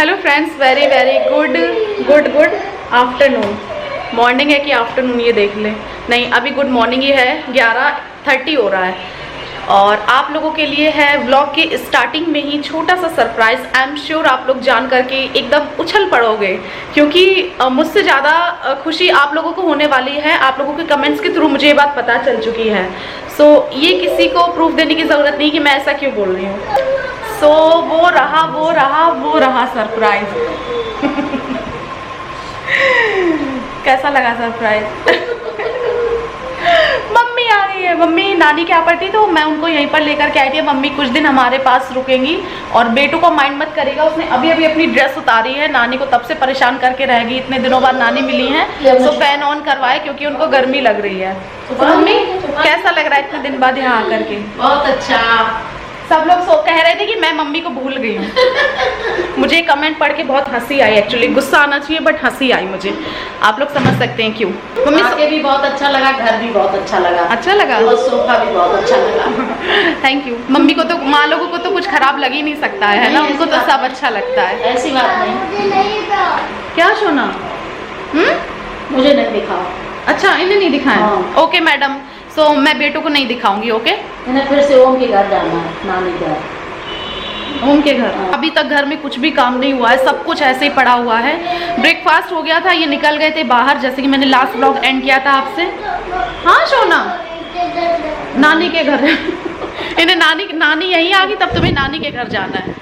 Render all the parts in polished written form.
Hello friends, very very good afternoon. Morning है कि afternoon ये देख लें। नहीं, अभी गुड मॉर्निंग ही है, 11:30 हो रहा है। और आप लोगों के लिए है व्लॉग की स्टार्टिंग में ही छोटा सा सरप्राइज। आई एम श्योर आप लोग जान करके एकदम उछल पड़ोगे, क्योंकि मुझसे ज़्यादा खुशी आप लोगों को होने वाली है। आप लोगों के कमेंट्स के थ्रू मुझे ये बात पता चल चुकी है। सो ये किसी को प्रूफ देने की ज़रूरत नहीं कि मैं ऐसा क्यों बोल रही हूँ। सो वो रहा सरप्राइज। कैसा लगा सरप्राइज? मम्मी आ गई है। मम्मी नानी के यहाँ पर थी तो मैं उनको यहीं पर लेकर के आई थी। मम्मी कुछ दिन हमारे पास रुकेंगी और बेटू को माइंड मत करेगा, उसने अभी अभी अपनी ड्रेस उतारी है। नानी को तब से परेशान करके रहेगी, इतने दिनों बाद नानी मिली है तो फैन ऑन करवाए क्योंकि उनको गर्मी लग रही है। तो मम्मी कैसा लग रहा है इतने दिन बाद यहाँ आकर के? बहुत अच्छा। सब लोग कह रहे थे कि मैं मम्मी को भूल गई हूँ। मुझे कमेंट पढ़ के बहुत हंसी आई। एक्चुअली गुस्सा आना चाहिए बट हंसी आई मुझे। आप लोग समझ सकते हैं क्यों। मम्मी आके भी बहुत अच्छा लगा, घर भी बहुत अच्छा लगा। अच्छा लगा और सोफा भी बहुत अच्छा लगा। Thank you. मम्मी को तो, माँ लोगों को तो कुछ खराब लग ही नहीं सकता है ना, उनको तो सब अच्छा लगता है। ऐसी बात नहीं। क्या सोना? मुझे नहीं दिखाओ। अच्छा, इन्हें नहीं दिखाएं? हाँ। ओके मैडम, सो मैं बेटू को नहीं दिखाऊंगी। ओके, इन्हें फिर से ओम के घर जाना है, नानी घर। ओम के घर? अभी तक घर में कुछ भी काम नहीं हुआ है, सब कुछ ऐसे ही पड़ा हुआ है। ब्रेकफास्ट हो गया था, ये निकल गए थे बाहर, जैसे कि मैंने लास्ट व्लॉग एंड किया था आपसे। हाँ सोना, नानी के घर। इन्हें नानी यहीं आ गई, तब तुम्हें नानी के घर जाना है।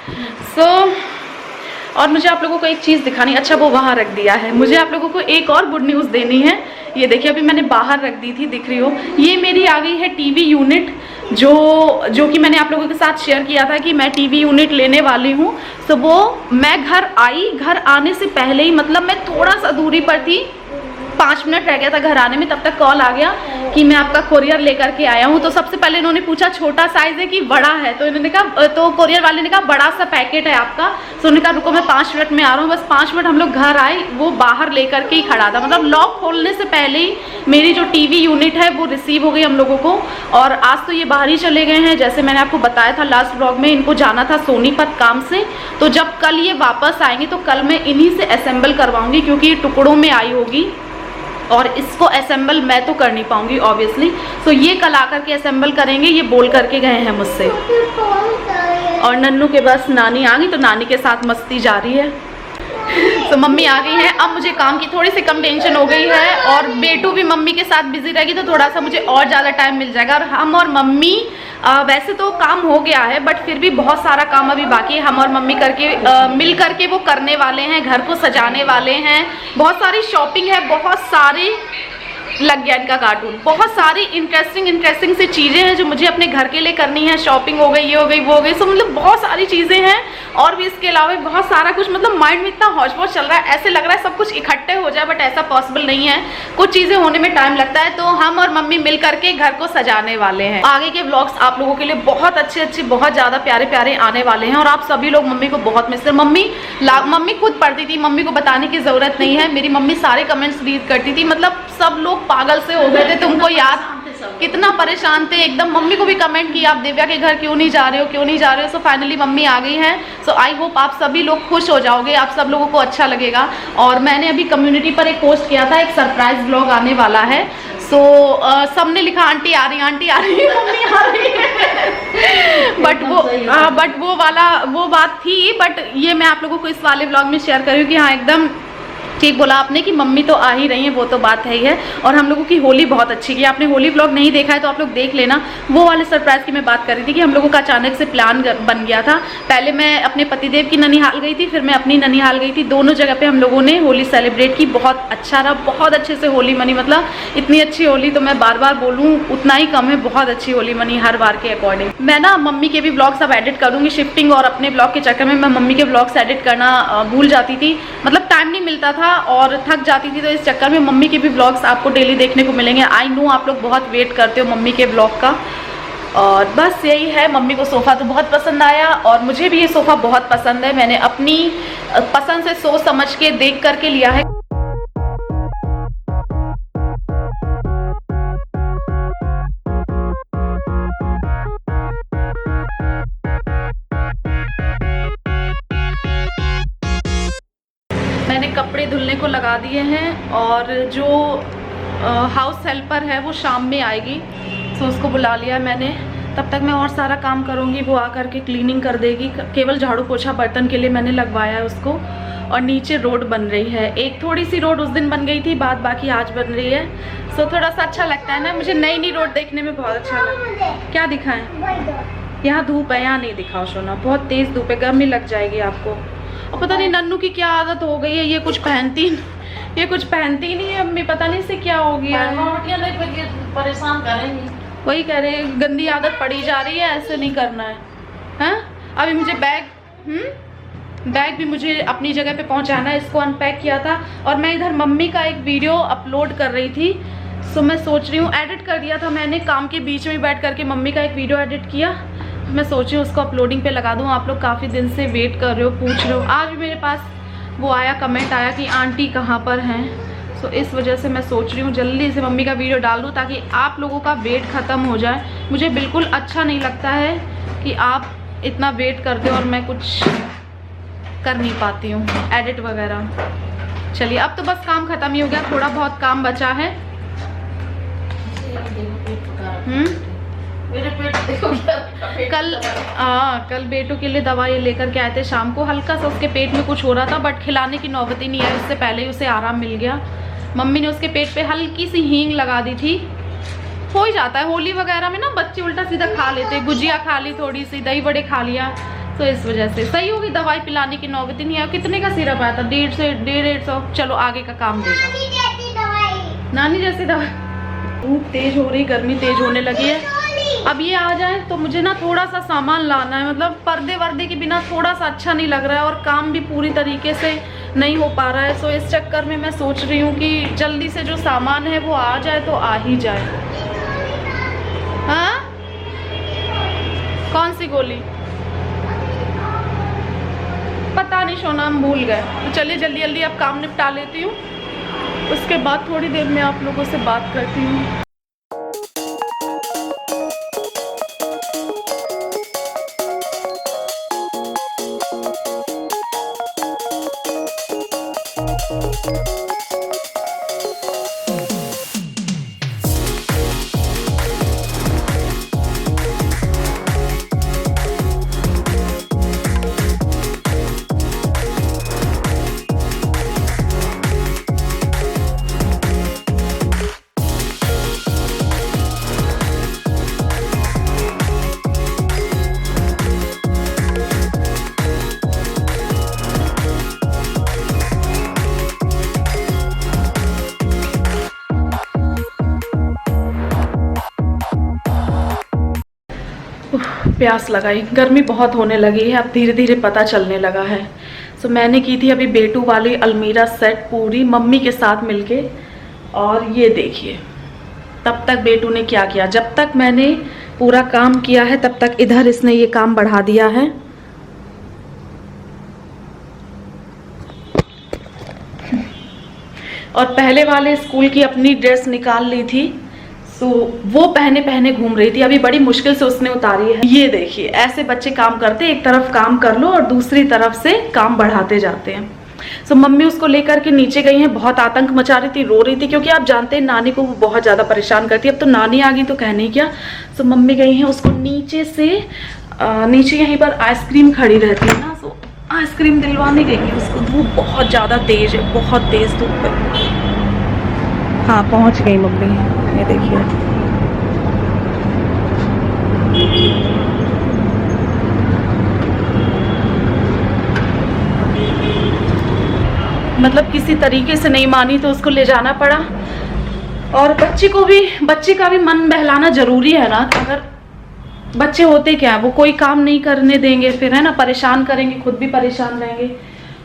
और मुझे आप लोगों को एक चीज़ दिखानी। अच्छा, वो वहाँ रख दिया है। मुझे आप लोगों को एक और गुड न्यूज़ देनी है। ये देखिए, अभी मैंने बाहर रख दी थी, दिख रही हो। ये मेरी आ गई है टीवी यूनिट, जो कि मैंने आप लोगों के साथ शेयर किया था कि मैं टीवी यूनिट लेने वाली हूँ। तो वो मैं घर आई, घर आने से पहले ही, मतलब मैं थोड़ा सा दूरी पर थी, 5 मिनट रह गया था घर आने में, तब तक कॉल आ गया कि मैं आपका कोरियर लेकर के आया हूँ। तो सबसे पहले इन्होंने पूछा छोटा साइज है कि बड़ा है, तो इन्होंने कहा, तो कोरियर वाले ने कहा बड़ा सा पैकेट है आपका। तो उन्होंने कहा रुको मैं 5 मिनट में आ रहा हूँ। बस 5 मिनट हम लोग घर आए, वो बाहर लेकर के ही खड़ा था। मतलब लॉक खोलने से पहले ही मेरी जो टीवी यूनिट है वो रिसीव हो गई हम लोगों को। और आज तो ये बाहर ही चले गए हैं, जैसे मैंने आपको बताया था लास्ट व्लॉग में। इनको जाना था सोनीपत काम से, तो जब कल ये वापस आएंगे तो कल मैं इन्हीं से असेंबल करवाऊंगी, क्योंकि ये टुकड़ों में आई होगी और इसको असेंबल मैं तो कर नहीं पाऊंगी ऑब्वियसली। तो ये कल आकर के असेंबल करेंगे, ये बोल करके गए हैं मुझसे। और नन्नू के बस नानी आ गई, तो नानी के साथ मस्ती जारी है। तो मम्मी आ गई हैं। अब मुझे काम की थोड़ी सी कम टेंशन हो गई है, और बेटू भी मम्मी के साथ बिजी रहेगी तो थोड़ा सा मुझे और ज़्यादा टाइम मिल जाएगा। और हम और मम्मी वैसे तो काम हो गया है, बट फिर भी बहुत सारा काम अभी बाकी है। हम और मम्मी करके मिल करके वो करने वाले हैं, घर को सजाने वाले हैं। बहुत सारी शॉपिंग है, बहुत सारे, लग गया इनका कार्टून, बहुत सारी इंटरेस्टिंग सी चीज़ें हैं जो मुझे अपने घर के लिए करनी है। शॉपिंग हो गई, ये हो गई, वो हो गई, सो मतलब बहुत सारी चीज़ें हैं। और भी इसके अलावा बहुत सारा कुछ, मतलब माइंड में इतना हौच पौच चल रहा है, ऐसे लग रहा है सब कुछ इकट्ठे हो जाए, बट ऐसा पॉसिबल नहीं है। कुछ चीज़ें होने में टाइम लगता है। तो हम और मम्मी मिल करके घर को सजाने वाले हैं। आगे के व्लॉग्स आप लोगों के लिए बहुत अच्छे, बहुत ज़्यादा प्यारे आने वाले हैं। और आप सभी लोग मम्मी को बहुत मिस कर, मम्मी खुद पढ़ती थी, मम्मी को बताने की ज़रूरत नहीं है। मेरी मम्मी सारे कमेंट्स रीड करती थी, मतलब सब लोग पागल से हो गए थे। तुमको याद, कितना परेशान थे एकदम। मम्मी को भी कमेंट किया, आप दिव्या के घर क्यों नहीं जा रहे हो। सो फाइनली मम्मी आ गई हैं। सो आई होप आप सभी लोग खुश हो जाओगे, आप सब लोगों को अच्छा लगेगा। और मैंने अभी कम्युनिटी पर एक पोस्ट किया था, एक सरप्राइज व्लॉग आने वाला है। सो सबने लिखा आंटी आ रही, मम्मी आ रही है। बट वो बात थी, बट ये मैं आप लोगों को इस वाले व्लॉग में शेयर करूँ कि हाँ एकदम ठीक बोला आपने कि मम्मी तो आ ही रही हैं, वो तो बात है ही है। और हम लोगों की होली बहुत अच्छी की। आपने होली व्लॉग नहीं देखा है तो आप लोग देख लेना। वो वाले सरप्राइज की मैं बात कर रही थी कि हम लोगों का अचानक से प्लान बन गया था। पहले मैं अपने पतिदेव की ननिहाल गई थी, फिर मैं अपनी ननिहाल गई थी। दोनों जगह पे हम लोगों ने होली सेलिब्रेट की। बहुत अच्छा रहा, बहुत अच्छे से होली मनी। मतलब इतनी अच्छी होली तो मैं बार बार बोलूँ उतना ही कम है। बहुत अच्छी होली मनी हर बार के अकॉर्डिंग। मैं ना मम्मी के भी व्लॉग्स अब एडिट करूँगी। शिफ्टिंग और अपने व्लॉग के चक्कर में मैं मम्मी के व्लॉग्स एडिट करना भूल जाती थी, मतलब टाइम नहीं मिलता था और थक जाती थी। तो इस चक्कर में मम्मी के भी व्लॉग्स आपको डेली देखने को मिलेंगे। आई नो आप लोग बहुत वेट करते हो मम्मी के व्लॉग का। और बस यही है। मम्मी को सोफ़ा तो बहुत पसंद आया और मुझे भी ये सोफ़ा बहुत पसंद है। मैंने अपनी पसंद से सोच समझ के देख करके लिया है। धुलने को लगा दिए हैं और जो हाउस हेल्पर है वो शाम में आएगी, तो उसको बुला लिया मैंने। तब तक मैं और सारा काम करूँगी, वो आकर के क्लीनिंग कर देगी। केवल झाड़ू पोछा बर्तन के लिए मैंने लगवाया है उसको। और नीचे रोड बन रही है, एक थोड़ी सी रोड उस दिन बन गई थी, बाकी आज बन रही है। सो थोड़ा सा अच्छा लगता है ना, मुझे नई नई रोड देखने में बहुत अच्छा लगता है। क्या दिखाएं? यहाँ धूप है, यहाँ नहीं दिखाओ सोना, बहुत तेज़ धूप है, गर्मी लग जाएगी आपको। और पता नहीं नन्नू की क्या आदत हो गई है, ये कुछ पहनती नहीं है अम्मी, पता नहीं से क्या हो गया है। परेशान करेंगी, वही कह रहे हैं, गंदी आदत पड़ी जा रही है, ऐसे नहीं करना है। हाँ अभी मुझे बैग भी मुझे अपनी जगह पे पहुंचाना है, इसको अनपैक किया था। और मैं इधर मम्मी का एक वीडियो अपलोड कर रही थी, सो मैं सोच रही हूँ, एडिट कर दिया था मैंने, काम के बीच में बैठ करके मम्मी का एक वीडियो एडिट किया। मैं सोच रही हूँ उसको अपलोडिंग पे लगा दूँ। आप लोग काफ़ी दिन से वेट कर रहे हो, पूछ रहे हो। आज भी मेरे पास वो आया, कमेंट आया कि आंटी कहाँ पर हैं। सो इस वजह से मैं सोच रही हूँ जल्दी से मम्मी का वीडियो डाल दूँ ताकि आप लोगों का वेट ख़त्म हो जाए। मुझे बिल्कुल अच्छा नहीं लगता है कि आप इतना वेट करते हो और मैं कुछ कर नहीं पाती हूँ एडिट वगैरह। चलिए अब तो बस काम ख़त्म ही हो गया, थोड़ा बहुत काम बचा है। मेरे पेट देखो कल बेटू के लिए दवाई लेकर के आए थे शाम को, हल्का सा उसके पेट में कुछ हो रहा था, बट खिलाने की नौबत ही नहीं आई, उससे पहले ही उसे आराम मिल गया। मम्मी ने उसके पेट पे हल्की सी हींग लगा दी थी। हो ही जाता है होली वगैरह में ना, बच्चे उल्टा सीधा खा लेते, गुजिया खा ली, थोड़ी सी दही बड़े खा लिया, तो इस वजह से सही होगी। दवाई पिलाने की नौबत ही नहीं आई। कितने का सिरप आया था? 150 चलो आगे का काम देगा। नानी जैसी दवाई। धूप तेज हो रही, गर्मी तेज होने लगी है। अब ये आ जाए तो मुझे ना थोड़ा सा सामान लाना है, मतलब पर्दे वर्दे के बिना थोड़ा सा अच्छा नहीं लग रहा है और काम भी पूरी तरीके से नहीं हो पा रहा है। सो इस चक्कर में मैं सोच रही हूँ कि जल्दी से जो सामान है वो आ जाए तो आ ही जाए। हाँ कौन सी गोली? पता नहीं सोना, हम भूल गए। तो चलिए जल्दी जल्दी अब काम निपटा लेती हूँ, उसके बाद थोड़ी देर में आप लोगों से बात करती हूँ। प्यास लगाई, गर्मी बहुत होने लगी है, अब धीरे धीरे पता चलने लगा है। सो मैंने की थी अभी बेटू वाली अलमीरा सेट पूरी मम्मी के साथ मिलके, और ये देखिए तब तक बेटू ने क्या किया। जब तक मैंने पूरा काम किया है तब तक इधर इसने ये काम बढ़ा दिया है। और पहले वाले स्कूल की अपनी ड्रेस निकाल ली थी, तो वो पहने पहने घूम रही थी, अभी बड़ी मुश्किल से उसने उतारी है। ये देखिए ऐसे बच्चे काम करते, एक तरफ काम कर लो और दूसरी तरफ से काम बढ़ाते जाते हैं। सो मम्मी उसको लेकर के नीचे गई हैं, बहुत आतंक मचा रही थी, रो रही थी, क्योंकि आप जानते हैं नानी को वो बहुत ज़्यादा परेशान करती है। अब तो नानी आ गई तो कहने क्या। सो मम्मी गई हैं उसको नीचे से, नीचे यहीं पर आइसक्रीम खड़ी रहती है ना, सो आइसक्रीम दिलवाने गई है उसको। धूप बहुत ज़्यादा तेज है, बहुत तेज धूप है। हाँ पहुँच गई मम्मी, ये देखिए। मतलब किसी तरीके से नहीं मानी तो उसको ले जाना पड़ा। और बच्चे का भी मन बहलाना जरूरी है ना। अगर बच्चे होते क्या, वो कोई काम नहीं करने देंगे, फिर है ना परेशान करेंगे, खुद भी परेशान रहेंगे।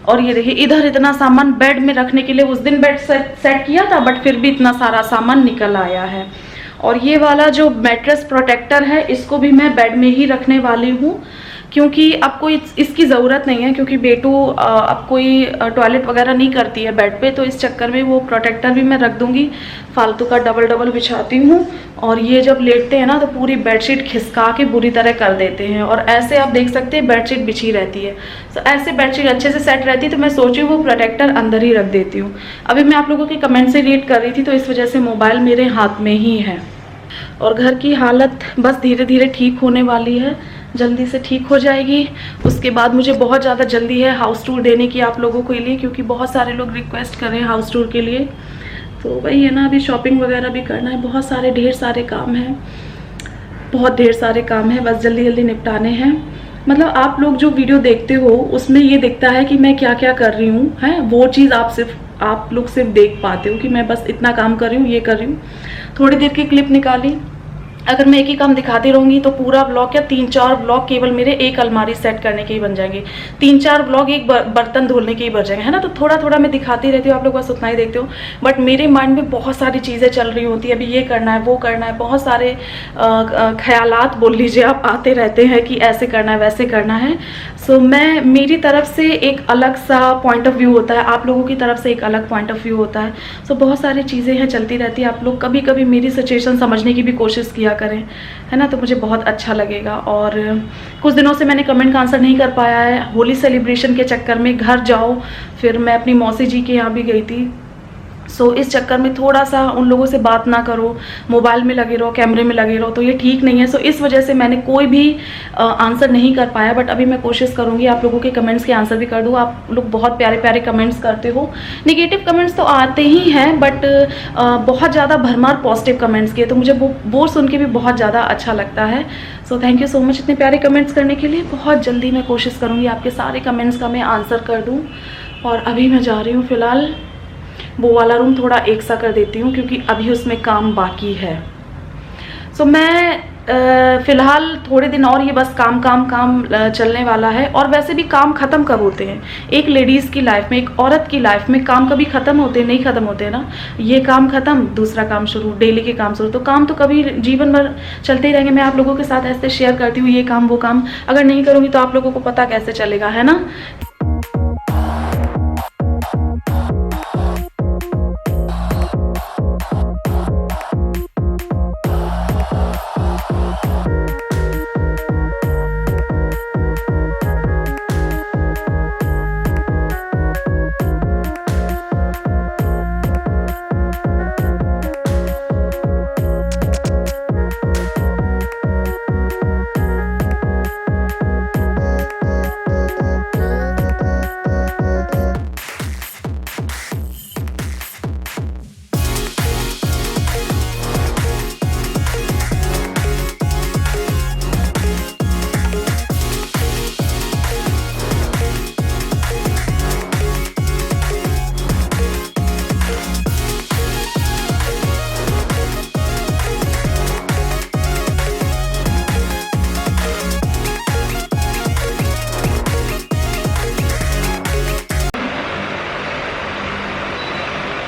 और ये देखिए इधर इतना सामान बेड में रखने के लिए, उस दिन बेड सेट किया था बट फिर भी इतना सारा सामान निकल आया है। और ये वाला जो मैट्रेस प्रोटेक्टर है इसको भी मैं बेड में ही रखने वाली हूँ, क्योंकि अब कोई इसकी ज़रूरत नहीं है, क्योंकि बेटू अब कोई टॉयलेट वगैरह नहीं करती है बेड पे, तो इस चक्कर में वो प्रोटेक्टर भी मैं रख दूंगी। फालतू का डबल बिछाती हूँ, और ये जब लेटते हैं ना तो पूरी बेडशीट खिसका के बुरी तरह कर देते हैं, और ऐसे आप देख सकते हैं बेडशीट बिछी रहती है। तो ऐसे बेडशीट अच्छे से सेट रहती है, तो मैं सोची वो प्रोटेक्टर अंदर ही रख देती हूँ। अभी मैं आप लोगों के कमेंट से रीड कर रही थी, तो इस वजह से मोबाइल मेरे हाथ में ही है। और घर की हालत बस धीरे धीरे ठीक होने वाली है, जल्दी से ठीक हो जाएगी। उसके बाद मुझे बहुत ज़्यादा जल्दी है हाउस टूर देने की आप लोगों के लिए, क्योंकि बहुत सारे लोग रिक्वेस्ट कर रहे हैं हाउस टूर के लिए। तो वही है ना, अभी शॉपिंग वगैरह भी करना है, बहुत सारे ढेर सारे काम हैं, बहुत ढेर सारे काम हैं, बस जल्दी जल्दी निपटाने हैं। मतलब आप लोग जो वीडियो देखते हो उसमें ये दिखता है कि मैं क्या क्या कर रही हूँ, है वो चीज़ आप लोग सिर्फ देख पाते हो कि मैं बस इतना काम कर रही हूँ, ये कर रही हूँ। थोड़ी देर की क्लिप निकाली, अगर मैं एक ही काम दिखाती रहूँगी तो पूरा ब्लॉग या 3-4 ब्लॉग केवल मेरे एक अलमारी सेट करने के ही बन जाएंगे, 3-4 ब्लॉग एक बर्तन धुलने के ही बन जाएंगे, है ना। तो थोड़ा थोड़ा मैं दिखाती रहती हूँ, आप लोग बस उतना ही देखते हो, बट मेरे माइंड में बहुत सारी चीज़ें चल रही होती है। अभी ये करना है, वो करना है, बहुत सारे ख्यालात बोल लीजिए आप आते रहते हैं कि ऐसे करना है, वैसे करना है। सो मेरी तरफ से एक अलग सा पॉइंट ऑफ व्यू होता है, आप लोगों की तरफ से एक अलग पॉइंट ऑफ व्यू होता है। सो बहुत सारी चीज़ें हैं, चलती रहती है। आप लोग कभी कभी मेरी सिचुएशन समझने की भी कोशिश किया करें, है ना, तो मुझे बहुत अच्छा लगेगा। और कुछ दिनों से मैंने कमेंट का आंसर नहीं कर पाया है, होली सेलिब्रेशन के चक्कर में घर जाओ, फिर मैं अपनी मौसी जी के यहाँ भी गई थी। सो इस चक्कर में थोड़ा सा उन लोगों से बात ना करो, मोबाइल में लगे रहो, कैमरे में लगे रहो, तो ये ठीक नहीं है। सो इस वजह से मैंने कोई भी आंसर नहीं कर पाया, बट अभी मैं कोशिश करूँगी आप लोगों के कमेंट्स के आंसर भी कर दूँ। आप लोग बहुत प्यारे प्यारे कमेंट्स करते हो, नेगेटिव कमेंट्स तो आते ही हैं, बट बहुत ज़्यादा भरमार पॉजिटिव कमेंट्स किए, तो मुझे वो सुन के भी बहुत ज़्यादा अच्छा लगता है। So thank you so much इतने प्यारे कमेंट्स करने के लिए। बहुत जल्दी मैं कोशिश करूँगी आपके सारे कमेंट्स का मैं आंसर कर दूँ। और अभी मैं जा रही हूँ, फ़िलहाल वो वाला रूम थोड़ा एक सा कर देती हूँ, क्योंकि अभी उसमें काम बाकी है। सो मैं फ़िलहाल थोड़े दिन और ये बस काम चलने वाला है। और वैसे भी काम ख़त्म कब होते हैं? एक लेडीज़ की लाइफ में, एक औरत की लाइफ में काम कभी ख़त्म होते हैं? नहीं ख़त्म होते हैं ना। ये काम ख़त्म, दूसरा काम शुरू, डेली के काम शुरू, तो काम तो कभी जीवन भर चलते ही रहेंगे। मैं आप लोगों के साथ ऐसे शेयर करती हूँ, ये काम वो काम, अगर नहीं करूँगी तो आप लोगों को पता कैसे चलेगा, है ना।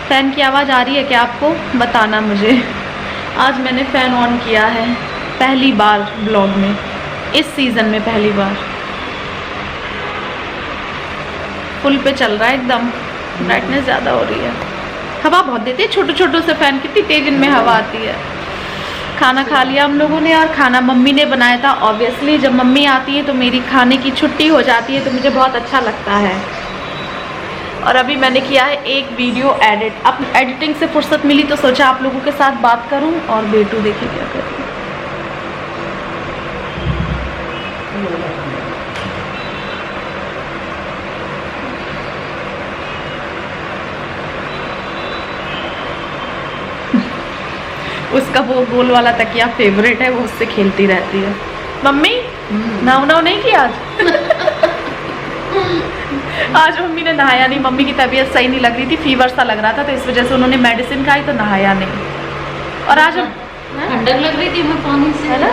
फ़ैन की आवाज़ आ रही है क्या आपको? बताना मुझे। आज मैंने फ़ैन ऑन किया है पहली बार ब्लॉग में, इस सीज़न में पहली बार। फुल पे चल रहा है एकदम, ब्राइटनेस ज़्यादा हो रही है। हवा बहुत देती है छोटे छोटों से फ़ैन, कितनी तेज़ इनमें हवा आती है। खाना खा लिया हम लोगों ने, और खाना मम्मी ने बनाया था। ऑब्वियसली जब मम्मी आती है तो मेरी खाने की छुट्टी हो जाती है, तो मुझे बहुत अच्छा लगता है। और अभी मैंने किया है एक वीडियो एडिट। अब एडिटिंग से फुर्सत मिली तो सोचा आप लोगों के साथ बात करूं। और बेटू देखिए क्या कर रही है। उसका वो गोल वाला तकिया फेवरेट है, वो उससे खेलती रहती है। मम्मी नाव नहीं किया आज मम्मी ने नहाया नहीं। मम्मी की तबीयत सही नहीं लग रही थी, फीवर सा लग रहा था, तो इस वजह से उन्होंने मेडिसिन खाई तो नहाया नहीं। और आज ठंडक लग रही थी हमें पानी से, है ना।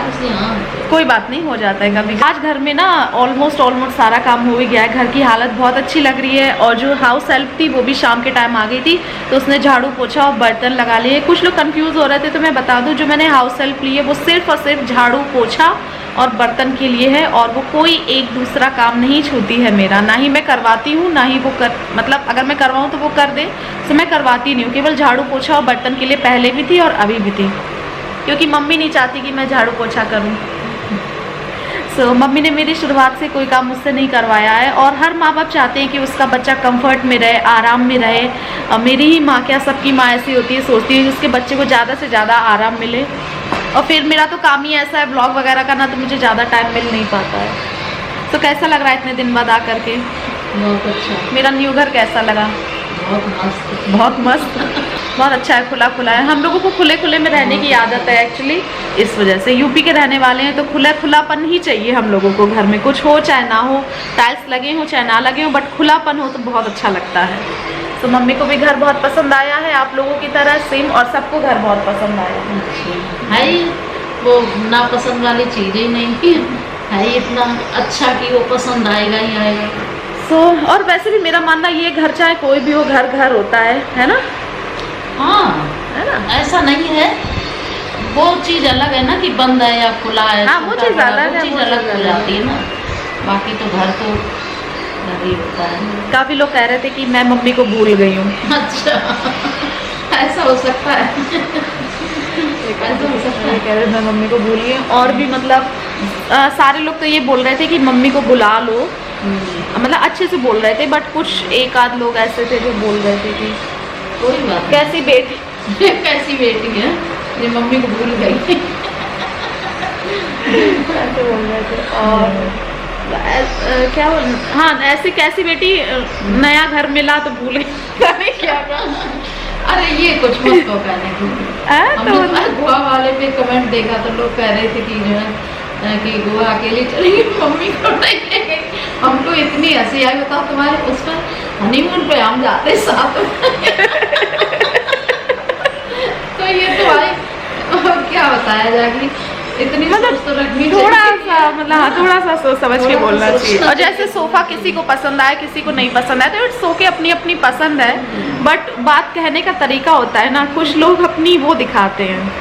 कोई बात नहीं, हो जाता है कभी। आज घर में ना ऑलमोस्ट सारा काम हो ही गया है। घर की हालत बहुत अच्छी लग रही है। और जो हाउस हेल्प थी वो भी शाम के टाइम आ गई थी, तो उसने झाड़ू पोछा और बर्तन लगा लिए। कुछ लोग कंफ्यूज हो रहे थे, तो मैं बता दूं जो मैंने हाउस हेल्प ली है वो सिर्फ और सिर्फ झाड़ू पोछा और बर्तन के लिए है, और वो कोई एक दूसरा काम नहीं छूती है मेरा, ना ही मैं करवाती हूँ, ना ही वो मतलब अगर मैं करवाऊँ तो वो कर दे, तो मैं करवाती नहीं हूँ। केवल झाड़ू पोछा और बर्तन के लिए पहले भी थी और अभी भी थी, क्योंकि मम्मी नहीं चाहती कि मैं झाड़ू पोछा करूँ। मम्मी ने मेरी शुरुआत से कोई काम मुझसे नहीं करवाया है, और हर माँ बाप चाहते हैं कि उसका बच्चा कंफर्ट में रहे, आराम में रहे। मेरी ही माँ, क्या सबकी माँ ऐसी होती है, सोचती है कि उसके बच्चे को ज़्यादा से ज़्यादा आराम मिले। और फिर मेरा तो काम ही ऐसा है ब्लॉग वगैरह करना, तो मुझे ज़्यादा टाइम मिल नहीं पाता है। तो कैसा लग रहा है इतने दिन बाद आ करके? बहुत अच्छा। मेरा न्यू घर कैसा लगा? बहुत मस्त। बहुत मस्त, बहुत अच्छा है, खुला खुला है। हम लोगों को खुले खुले में रहने की आदत है एक्चुअली, इस वजह से। यूपी के रहने वाले हैं तो खुलापन ही चाहिए हम लोगों को। घर में कुछ हो चाहे ना हो, टाइल्स लगे हो चाहे ना लगे हो, बट खुलापन हो तो बहुत अच्छा लगता है। तो मम्मी को भी घर बहुत पसंद आया है, आप लोगों की तरह सेम, और सबको घर बहुत पसंद आया है। है वो नापसंद वाली चीज़ ही नहीं है, इतना अच्छा कि वो पसंद आएगा ही आएगा। और वैसे भी मेरा मानना ये, घर चाहे कोई भी हो, घर घर होता है ना? हाँ, है ना? ऐसा नहीं है, वो चीज़ अलग है ना कि बंद है या खुला है। हाँ, वो चीज़ अलग है, चीज़ अलग हो जाती है ना। बाकी तो घर तो घर ही होता है। काफ़ी लोग कह रहे थे कि मैं मम्मी को भूल गई हूँ। अच्छा, ऐसा हो सकता है। ऐसा हो सकता है, कह रहे मैं मम्मी को भूल गई हूँ। और भी मतलब सारे लोग तो ये बोल रहे थे कि मम्मी को बुला लो, मतलब अच्छे से बोल रहे थे, बट कुछ एक आध लोग ऐसे थे जो बोल रहे थे कि कोई बात कैसी बेटी कैसी बेटी है ये मम्मी को भूल गई। ऐसे बोल रहे थे। और क्या बोल, हाँ, ऐसी कैसी बेटी, नया घर मिला तो भूल गई क्या? अरे ये कुछ मत कहो कहने को। हमने गोवा वाले पे कमेंट देखा तो लोग कह रहे थे कि जो है कि गोवा अकेले चली गई, मम्मी को नहीं ले गई। हमको इतनी हंसी आई, बताओ तुम्हारे उस पर हनीमून पे हम जाते साथ में। तो ये तो भाई क्या बताया जाए, इतनी मतलब तो रखनी थोड़ा सा, मतलब हाँ, थोड़ा सा सोच समझ के बोलना चाहिए। और जैसे सोफा किसी को पसंद आए, किसी को नहीं पसंद आए, तो इट्स ओके, अपनी अपनी पसंद है, बट बात कहने का तरीका होता है ना। कुछ लोग अपनी वो दिखाते हैं।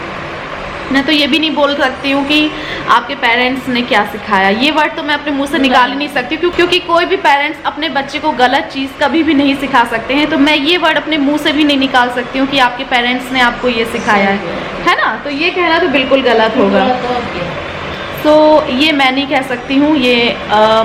मैं तो ये भी नहीं बोल सकती हूँ कि आपके पेरेंट्स ने क्या सिखाया, ये वर्ड तो मैं अपने मुंह से निकाल ही नहीं सकती, क्योंकि कोई भी पेरेंट्स अपने बच्चे को गलत चीज़ कभी भी नहीं सिखा सकते हैं। तो मैं ये वर्ड अपने मुंह से भी नहीं निकाल सकती हूँ कि आपके पेरेंट्स ने आपको ये सिखाया है ना? तो ये कहना तो बिल्कुल गलत होगा। तो ये मैं नहीं कह सकती हूँ, ये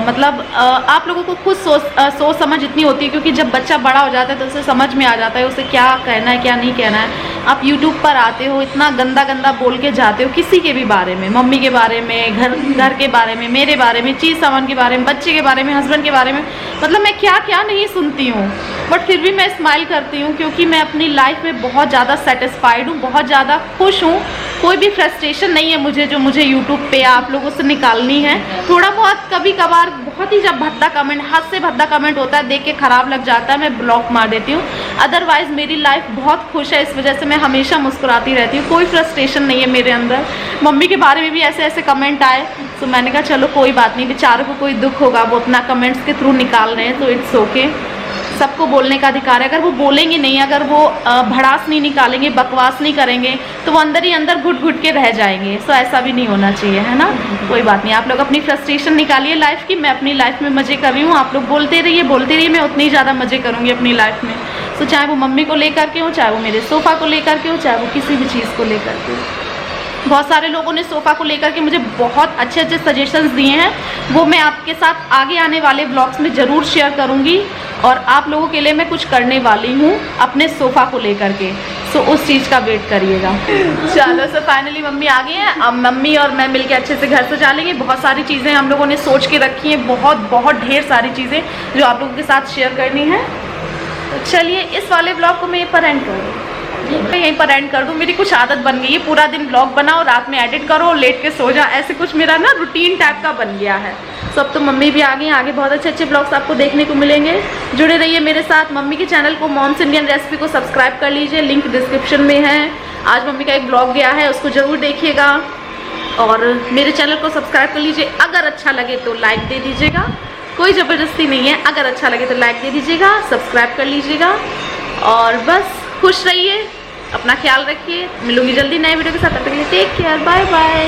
मतलब आप लोगों को खुद सोच समझ इतनी होती है, क्योंकि जब बच्चा बड़ा हो जाता है तो उसे समझ में आ जाता है उसे क्या कहना है क्या नहीं कहना है। आप YouTube पर आते हो, इतना गंदा गंदा बोल के जाते हो किसी के भी बारे में, मम्मी के बारे में, घर के बारे में, मेरे बारे में, चीज़ सामान के बारे में, बच्चे के बारे में, हस्बैंड के बारे में, मतलब मैं क्या क्या नहीं सुनती हूँ, बट फिर भी मैं स्माइल करती हूँ, क्योंकि मैं अपनी लाइफ में बहुत ज़्यादा सेटिस्फाइड हूँ, बहुत ज़्यादा खुश हूँ। कोई भी फ्रस्ट्रेशन नहीं है मुझे जो मुझे यूट्यूब पे आप लोगों से निकालनी है। थोड़ा बहुत कभी कभार बहुत ही जब भद्दा कमेंट, हद से भद्दा कमेंट होता है, देख के खराब लग जाता है, मैं ब्लॉक मार देती हूँ। अदरवाइज मेरी लाइफ बहुत खुश है, इस वजह से मैं हमेशा मुस्कुराती रहती हूँ, कोई फ्रस्ट्रेशन नहीं है मेरे अंदर। मम्मी के बारे में भी ऐसे ऐसे कमेंट आए, तो मैंने कहा चलो कोई बात नहीं, बेचारों को कोई दुख होगा, वो अपना कमेंट्स के थ्रू निकाल रहे हैं, तो इट्स ओके। सबको बोलने का अधिकार है। अगर वो बोलेंगे नहीं, अगर वो भड़ास नहीं निकालेंगे, बकवास नहीं करेंगे, तो वो अंदर ही अंदर घुट घुट के रह जाएंगे। सो ऐसा भी नहीं होना चाहिए, है ना? कोई बात नहीं, आप लोग अपनी फ्रस्ट्रेशन निकालिए लाइफ की। मैं अपनी लाइफ में मज़े कर रही हूँ, आप लोग बोलते रहिए, मैं उतनी ज़्यादा मज़े करूँगी अपनी लाइफ में। सो चाहे वो मम्मी को लेकर के हो, चाहे वो मेरे सोफ़ा को लेकर के हो, चाहे वो किसी भी चीज़ को लेकर के हो। बहुत सारे लोगों ने सोफ़ा को लेकर के मुझे बहुत अच्छे अच्छे सजेशंस दिए हैं, वो मैं आपके साथ आगे आने वाले ब्लॉग्स में ज़रूर शेयर करूँगी। और आप लोगों के लिए मैं कुछ करने वाली हूँ अपने सोफ़ा को लेकर के, सो उस चीज़ का वेट करिएगा। चलो, सो फाइनली मम्मी आ गई हैं। अब मम्मी और मैं मिलके अच्छे से घर सजा लेंगे। बहुत सारी चीज़ें हम लोगों ने सोच के रखी हैं, बहुत ढेर सारी चीज़ें जो आप लोगों के साथ शेयर करनी है। तो चलिए, इस वाले ब्लॉग को मैं यहीं पर एंड कर दूँ, मैं यहीं पर एंड कर दूँ। मेरी कुछ आदत बन गई है, पूरा दिन ब्लॉग बनाओ, रात में एडिट करो, लेट के सो जा, ऐसे कुछ मेरा ना रूटीन टाइप का बन गया है। सो अब तो मम्मी भी आ गई, आगे बहुत अच्छे अच्छे ब्लॉग्स आपको देखने को मिलेंगे। जुड़े रहिए मेरे साथ। मम्मी के चैनल को मॉम्स इंडियन रेसिपी को सब्सक्राइब कर लीजिए, लिंक डिस्क्रिप्शन में है। आज मम्मी का एक ब्लॉग गया है, उसको ज़रूर देखिएगा। और मेरे चैनल को सब्सक्राइब कर लीजिए। अगर अच्छा लगे तो लाइक दे दीजिएगा, कोई ज़बरदस्ती नहीं है। अगर अच्छा लगे तो लाइक दे दीजिएगा, सब्सक्राइब कर लीजिएगा। और बस खुश रहिए, अपना ख्याल रखिए। मिलूंगी जल्दी नए वीडियो के साथ, तब तक के लिए टेक केयर, बाय बाय।